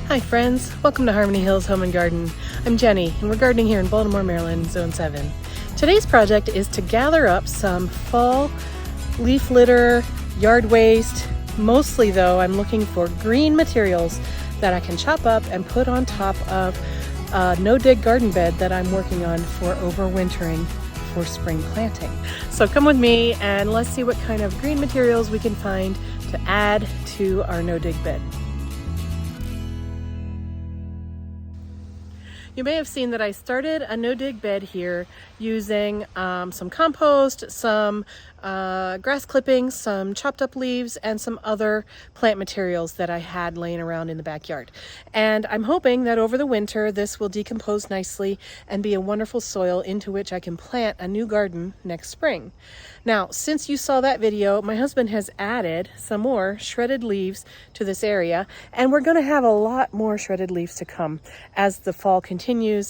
Hi friends, welcome to Harmony Hills Home and Garden. I'm Jenny and we're gardening here in Baltimore, Maryland, Zone 7. Today's project is to gather up some fall leaf litter, yard waste. Mostly though, I'm looking for green materials that I can chop up and put on top of a no-dig garden bed that I'm working on for overwintering for spring planting. So come with me and let's see what kind of green materials we can find to add to our no-dig bed. You may have seen that I started a no-dig bed here using some compost, some grass clippings, some chopped up leaves, and some other plant materials that I had laying around in the backyard. And I'm hoping that over the winter this will decompose nicely and be a wonderful soil into which I can plant a new garden next spring. Now, since you saw that video, my husband has added some more shredded leaves to this area, and we're going to have a lot more shredded leaves to come as the fall continues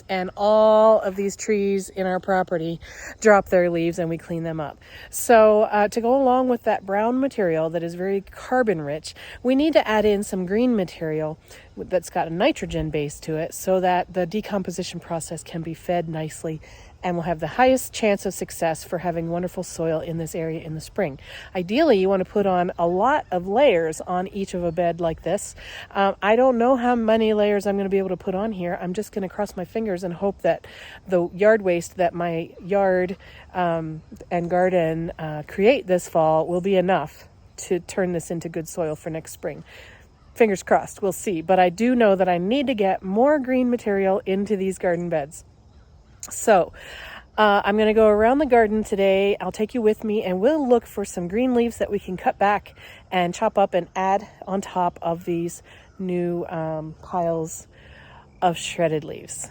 and all of these trees in our property drop their leaves and we clean them up. So to go along with that brown material that is very carbon rich, we need to add in some green material that's got a nitrogen base to it so that the decomposition process can be fed nicely and we'll have the highest chance of success for having wonderful soil in this area in the spring. Ideally, you want to put on a lot of layers on each of a bed like this. I don't know how many layers I'm going to be able to put on here. I'm just going to cross my fingers and hope that the yard waste that my yard and garden create this fall will be enough to turn this into good soil for next spring. Fingers crossed, we'll see. But I do know that I need to get more green material into these garden beds. So I'm going to go around the garden today. I'll take you with me and we'll look for some green leaves that we can cut back and chop up and add on top of these new piles of shredded leaves.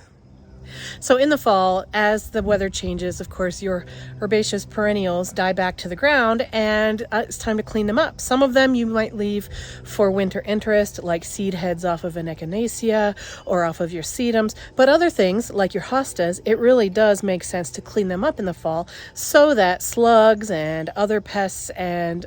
So in the fall, as the weather changes, of course, your herbaceous perennials die back to the ground and it's time to clean them up. Some of them you might leave for winter interest, like seed heads off of an echinacea or off of your sedums. But other things, like your hostas, it really does make sense to clean them up in the fall so that slugs and other pests and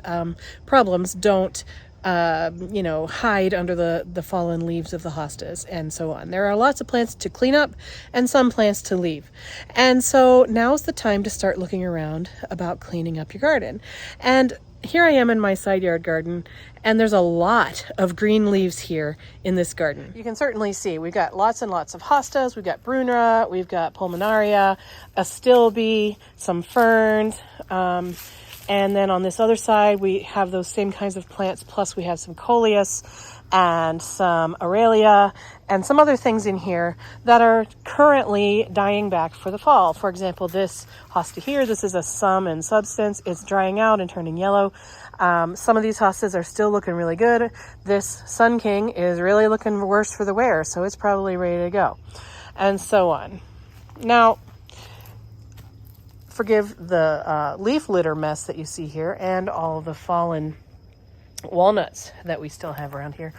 problems don't hide under the fallen leaves of the hostas and so on. There are lots of plants to clean up and some plants to leave. And so now's the time to start looking around about cleaning up your garden. And here I am in my side yard garden, and there's a lot of green leaves here in this garden. You can certainly see we've got lots and lots of hostas, we've got brunera, we've got pulmonaria, astilbe, some ferns, and then on this other side, we have those same kinds of plants, plus we have some coleus and some aurelia and some other things in here that are currently dying back for the fall. For example, this hosta here, this is a sum in substance. It's drying out and turning yellow. Some of these hostas are still looking really good. This Sun King is really looking worse for the wear, so it's probably ready to go, and so on. Now, forgive the leaf litter mess that you see here and all the fallen walnuts that we still have around here.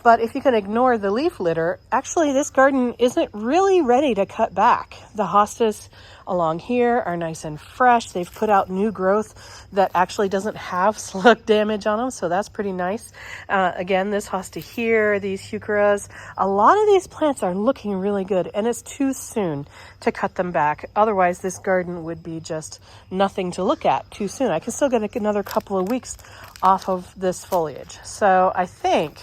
But if you can ignore the leaf litter, actually this garden isn't really ready to cut back. The hostas along here are nice and fresh. They've put out new growth that actually doesn't have slug damage on them, so that's pretty nice. Again, this hosta here, these heucheras, a lot of these plants are looking really good, and it's too soon to cut them back. Otherwise, this garden would be just nothing to look at too soon. I can still get another couple of weeks off of this foliage. So I think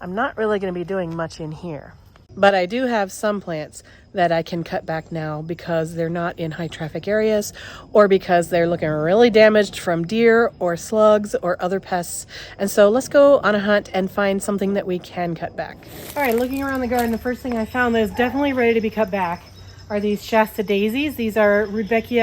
I'm not really going to be doing much in here. But I do have some plants that I can cut back now because they're not in high traffic areas or because they're looking really damaged from deer or slugs or other pests. And so let's go on a hunt and find something that we can cut back. All right, looking around the garden, the first thing I found that is definitely ready to be cut back are these Shasta daisies. These are Becky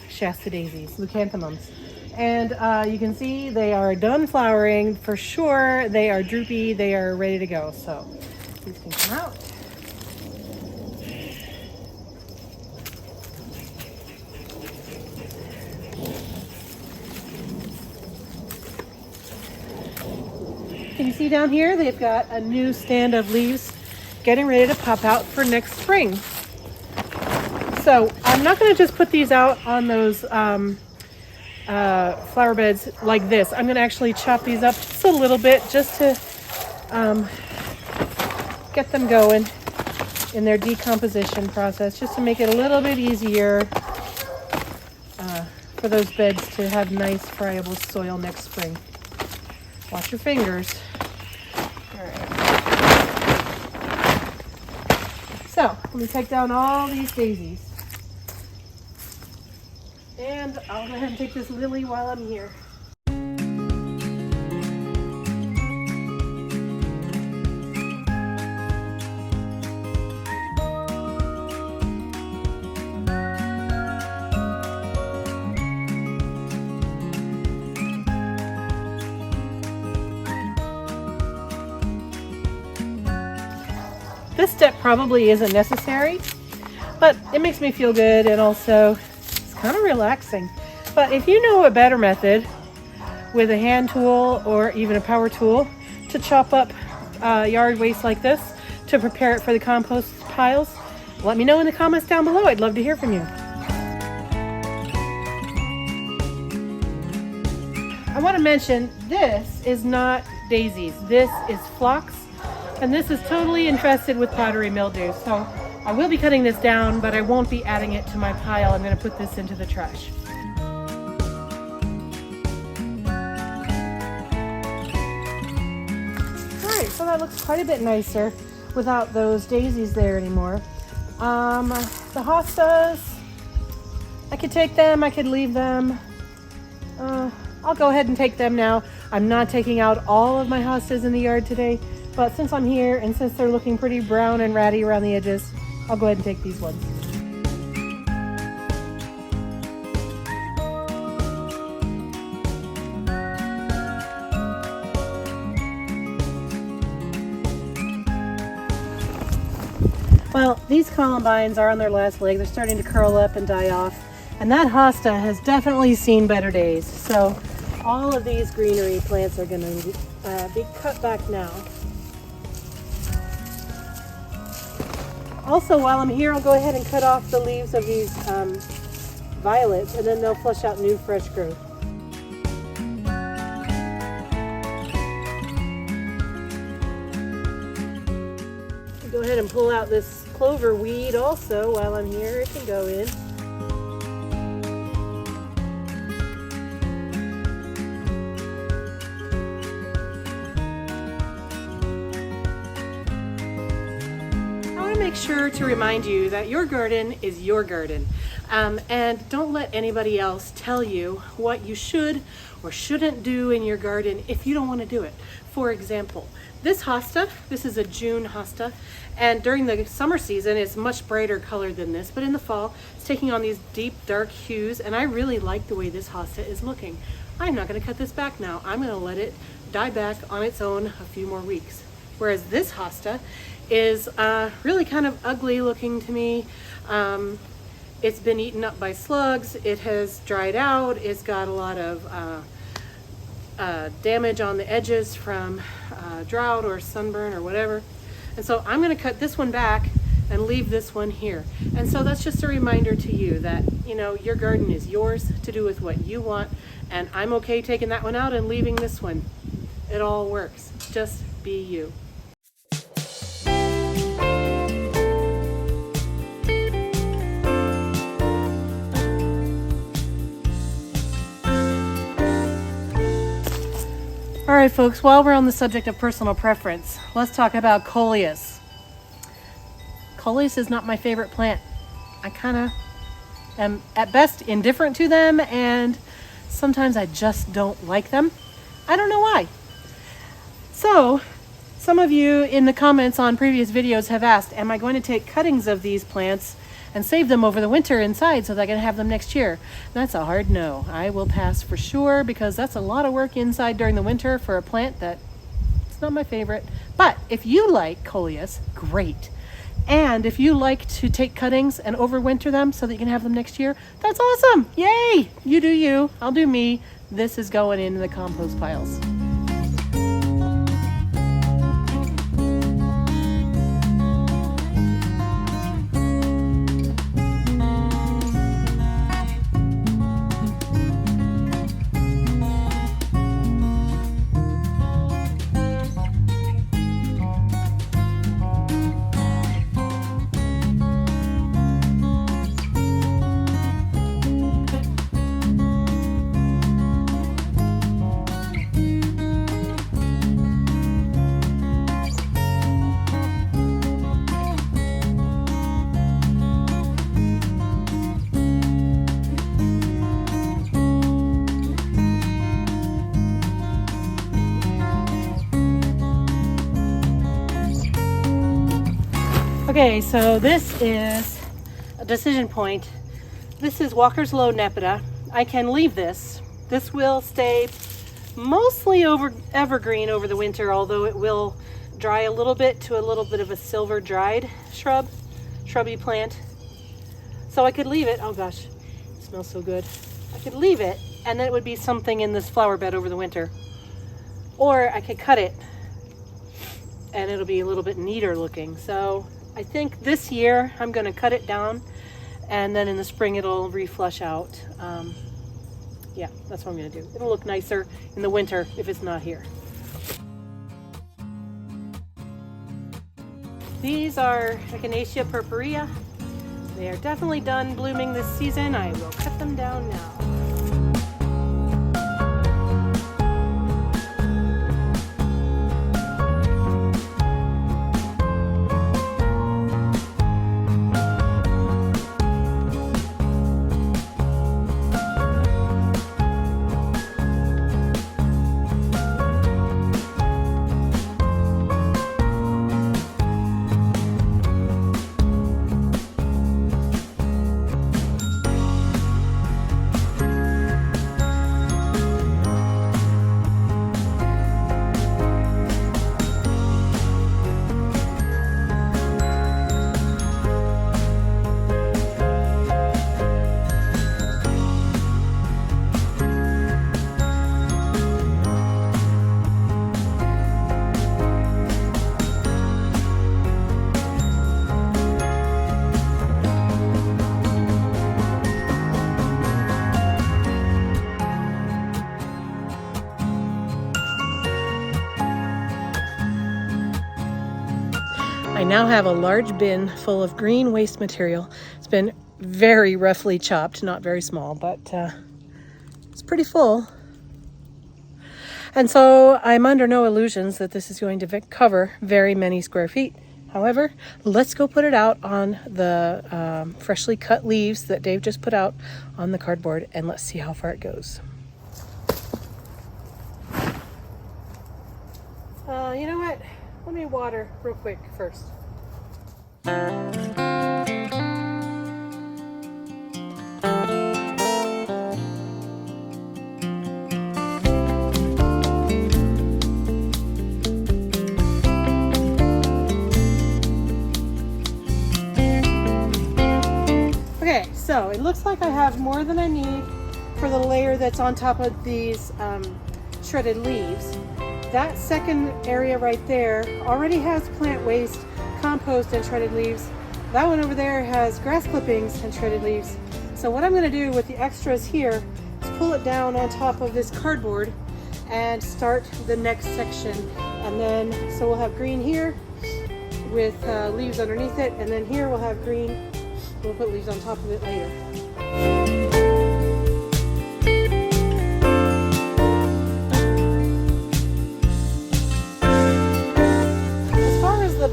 Shasta daisies, leucanthemums. And you can see they are done flowering for sure. They are droopy, they are ready to go. So these can come out. Can you see down here, they've got a new stand of leaves getting ready to pop out for next spring. So I'm not going to just put these out on those flower beds like this. I'm going to actually chop these up just a little bit just to get them going in their decomposition process, just to make it a little bit easier for those beds to have nice friable soil next spring. Watch your fingers. All right. So let me take down all these daisies. And I'll go ahead and take this lily while I'm here. This step probably isn't necessary, but it makes me feel good, and also it's kind of relaxing. But if you know a better method with a hand tool or even a power tool to chop up yard waste like this to prepare it for the compost piles, let me know in the comments down below. I'd love to hear from you. I want to mention this is not daisies. This is phlox. And this is totally infested with powdery mildew. So I will be cutting this down, but I won't be adding it to my pile. I'm going to put this into the trash. All right, so that looks quite a bit nicer without those daisies there anymore. The hostas, I could take them, I could leave them. I'll go ahead and take them now. I'm not taking out all of my hostas in the yard today. But since I'm here and since they're looking pretty brown and ratty around the edges, I'll go ahead and take these ones. Well, these columbines are on their last leg. They're starting to curl up and die off. And that hosta has definitely seen better days. So all of these greenery plants are going to be cut back now. Also, while I'm here, I'll go ahead and cut off the leaves of these violets, and then they'll flush out new fresh growth. Go ahead and pull out this clover weed also while I'm here. It can go in. Make sure to remind you that your garden is your garden, and don't let anybody else tell you what you should or shouldn't do in your garden if you don't want to do it. For example, this hosta, this is a June hosta, and during the summer season it's much brighter colored than this, but in the fall it's taking on these deep dark hues, and I really like the way this hosta is looking. I'm not going to cut this back now. I'm going to let it die back on its own a few more weeks. Whereas this hosta is really kind of ugly looking to me. It's been eaten up by slugs. It has dried out. It's got a lot of damage on the edges from drought or sunburn or whatever. And so I'm going to cut this one back and leave this one here. And so that's just a reminder to you that, you know, your garden is yours to do with what you want. And I'm okay taking that one out and leaving this one. It all works. Just be you. All right, folks, while we're on the subject of personal preference, let's talk about coleus. Coleus is not my favorite plant. I kind of am at best indifferent to them, and sometimes I just don't like them. I don't know why. So, some of you in the comments on previous videos have asked, am I going to take cuttings of these plants and save them over the winter inside so that I can have them next year? That's a hard no. I will pass for sure, because that's a lot of work inside during the winter for a plant that it's not my favorite. But if you like coleus, great. And if you like to take cuttings and overwinter them so that you can have them next year, that's awesome. Yay! You do you, I'll do me. This is going into the compost piles. Okay, so this is a decision point. This is Walker's Low Nepeta. I can leave this. This will stay mostly evergreen over the winter, although it will dry a little bit to a little bit of a silver dried shrubby plant. So I could leave it. Oh gosh, it smells so good. I could leave it and then it would be something in this flower bed over the winter. Or I could cut it and it'll be a little bit neater looking. So I think this year I'm going to cut it down, and then in the spring it'll reflush out. Yeah, that's what I'm going to do. It'll look nicer in the winter if it's not here. These are Echinacea purpurea. They are definitely done blooming this season. I will cut them down now. I now have a large bin full of green waste material. It's been very roughly chopped, not very small, but it's pretty full. And so I'm under no illusions that this is going to cover very many square feet. However, let's go put it out on the freshly cut leaves that Dave just put out on the cardboard, and let's see how far it goes. You know what? Let me water real quick first. Okay, so it looks like I have more than I need for the layer that's on top of these shredded leaves. That second area right there already has plant waste, compost, and shredded leaves. That one over there has grass clippings and shredded leaves. So what I'm going to do with the extras here is pull it down on top of this cardboard and start the next section. And then, so we'll have green here with leaves underneath it, and then here we'll have green. We'll put leaves on top of it later.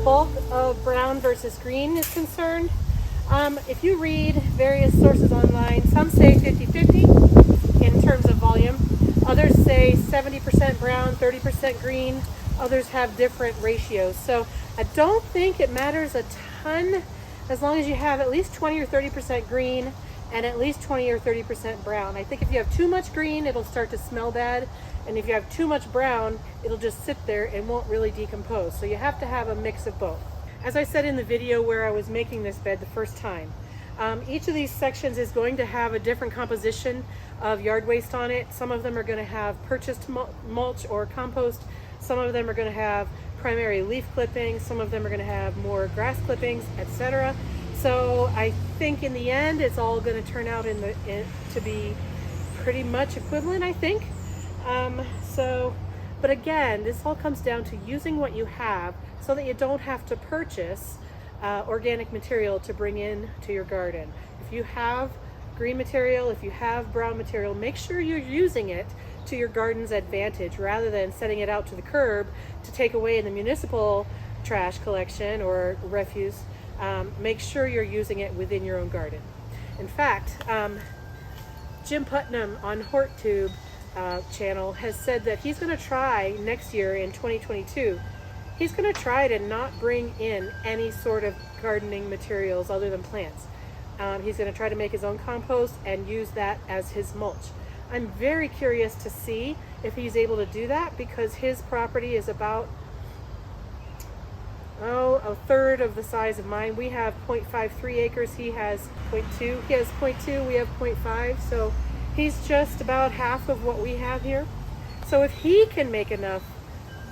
Bulk of brown versus green is concerned. If you read various sources online, some say 50-50 in terms of volume. Others say 70% brown, 30% green. Others have different ratios. So I don't think it matters a ton as long as you have at least 20 or 30% green and at least 20 or 30% brown. I think if you have too much green, it'll start to smell bad. And if you have too much brown, it'll just sit there and won't really decompose. So you have to have a mix of both. As I said in the video where I was making this bed the first time, each of these sections is going to have a different composition of yard waste on it. Some of them are going to have purchased mulch or compost. Some of them are going to have primary leaf clippings. Some of them are going to have more grass clippings, etc. So I think in the end, it's all going to turn out to be pretty much equivalent, I think. But again, this all comes down to using what you have so that you don't have to purchase organic material to bring in to your garden. If you have green material, if you have brown material, make sure you're using it to your garden's advantage rather than setting it out to the curb to take away in the municipal trash collection or refuse. Make sure you're using it within your own garden. In fact, Jim Putnam on HortTube channel has said that he's going to try next year in 2022 He's going to try to not bring in any sort of gardening materials other than plants. He's going to try to make his own compost and use that as his mulch. I'm very curious to see if he's able to do that, because his property is about a third of the size of mine. We have 0.53 acres. He has 0.2. He has 0.2. We have 0.5. So he's just about half of what we have here. So if he can make enough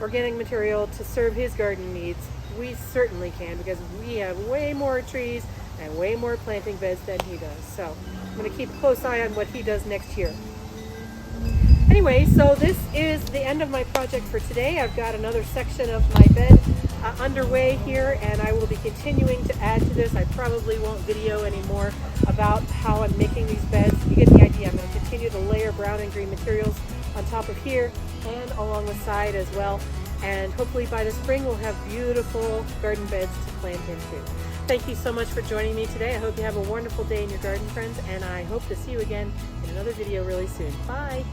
organic material to serve his garden needs, we certainly can, because we have way more trees and way more planting beds than he does. So I'm going to keep a close eye on what he does next year. Anyway, so this is the end of my project for today. I've got another section of my bed underway here, and I will be continuing to add to this. I probably won't video anymore about how I'm making these beds. You get the idea. I'm going to continue to layer brown and green materials on top of here and along the side as well. And hopefully by the spring we'll have beautiful garden beds to plant into. Thank you so much for joining me today. I hope you have a wonderful day in your garden, friends, and I hope to see you again in another video really soon. Bye!